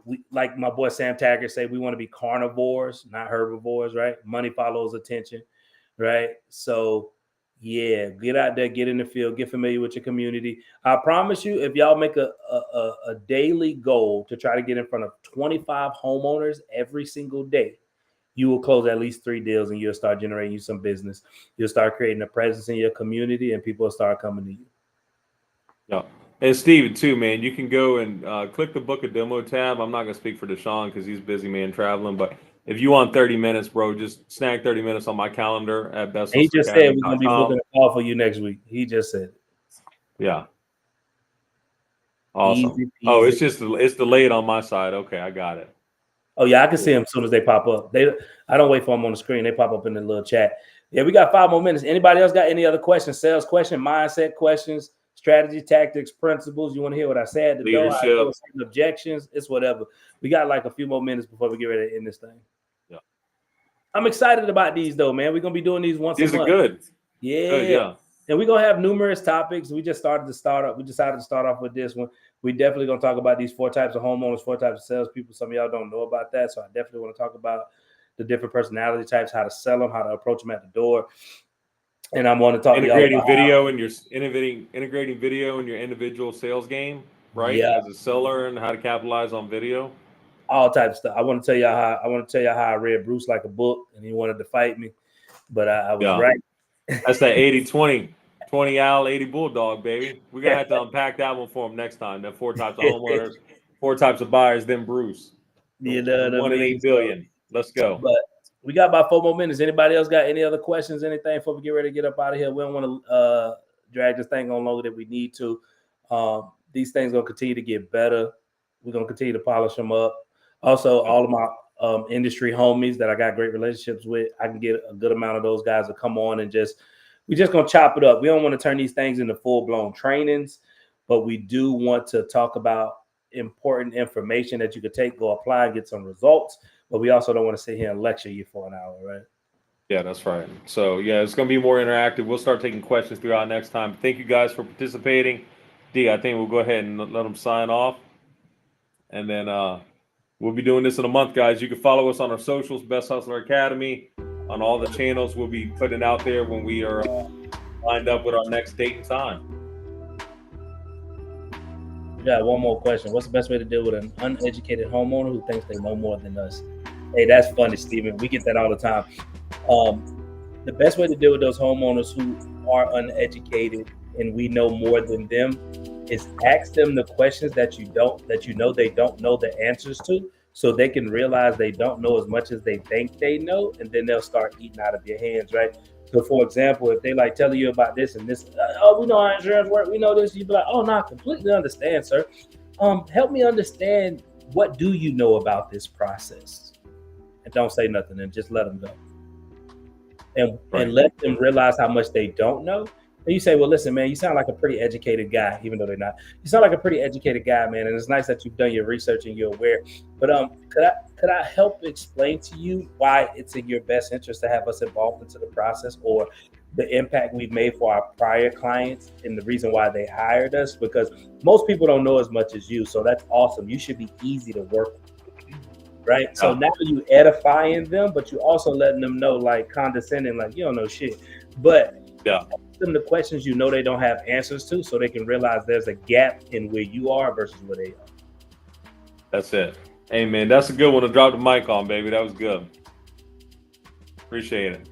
We, like my boy Sam Taggart say, we want to be carnivores, not herbivores, right? Money follows attention, right? So yeah, get out there, get in the field, get familiar with your community. I promise you, if y'all make a daily goal to try to get in front of 25 homeowners every single day, you will close at least 3 deals and you'll start generating you some business. You'll start creating a presence in your community and people will start coming to you. Yeah. And Steven, too, man, you can go and click the book a demo tab. I'm not going to speak for Deshaun because he's busy, man, traveling. But if you want 30 minutes, bro, just snag 30 minutes on my calendar at best. He just said we're going to be booking a call for you next week. He just said it. Yeah. Awesome. Easy, oh, it's delayed on my side. Okay, I got it. Oh, yeah, I can see them as soon as they pop up. I don't wait for them on the screen. They pop up in the little chat. Yeah, we got 5 more minutes. Anybody else got any other questions? Sales question, mindset questions, strategy, tactics, principles? You want to hear what I said? The leadership, objections, it's whatever. We got like a few more minutes before we get ready to end this thing. Yeah, I'm excited about these though, man. We're gonna be doing these once a month. These are good. Yeah. Good, yeah. And we're gonna have numerous topics. We decided to start off with this one. We definitely gonna talk about these 4 types of homeowners, 4 types of salespeople. Some of y'all don't know about that, so I definitely want to talk about the different personality types, how to sell them, how to approach them at the door. And I'm going to talk integrating video in your integrating video in your individual sales game, right? Yeah. As a seller, and how to capitalize on video. All types of stuff. I want to tell y'all how I read Bruce like a book, and he wanted to fight me, but I was right. That's that 80-20, 20 owl, 80 bulldog, baby. We're gonna have to unpack that one for him next time. That 4 types of homeowners, 4 types of buyers, then Bruce. You know what I mean? 1 in 8 billion. Let's go. But we got about 4 more minutes. Anybody else got any other questions, anything before we get ready to get up out of here? We don't want to drag this thing on longer than we need to. These things are going to continue to get better. We're going to continue to polish them up. Also, all of my industry homies that I got great relationships with, I can get a good amount of those guys to come on and we're just going to chop it up. We don't want to turn these things into full-blown trainings, but we do want to talk about important information that you could take, go apply, and get some results. But we also don't want to sit here and lecture you for an hour, right? Yeah, that's right. So, yeah, it's going to be more interactive. We'll start taking questions throughout next time. Thank you guys for participating. D, I think we'll go ahead and let them sign off. And then we'll be doing this in a month, guys. You can follow us on our socials, Best Hustler Academy, on all the channels we'll be putting out there when we are lined up with our next date and time. Yeah, one more question. What's the best way to deal with an uneducated homeowner who thinks they know more than us? Hey, that's funny, Steven. We get that all the time. The best way to deal with those homeowners who are uneducated and we know more than them is ask them the questions that you know they don't know the answers to, so they can realize they don't know as much as they think they know, and then they'll start eating out of your hands, right? So, for example, if they like telling you about this and this, we know how insurance works, we know this, you'd be like, oh, no, I completely understand, sir. Help me understand, what do you know about this process? And don't say nothing and just let them go. And let them realize how much they don't know. And you say, well, listen, man, you sound like a pretty educated guy, even though they're not. You sound like a pretty educated guy, man, and it's nice that you've done your research and you're aware. But could I help explain to you why it's in your best interest to have us involved into the process, or the impact we've made for our prior clients and the reason why they hired us? Because most people don't know as much as you, so that's awesome. You should be easy to work with, right? Yeah. So now you edifying them, but you also letting them know, like, condescending, like, you don't know shit. But ask them the questions you know they don't have answers to, so they can realize there's a gap in where you are versus where they are. That's it. Hey, man, that's a good one to drop the mic on, baby. That was good. Appreciate it.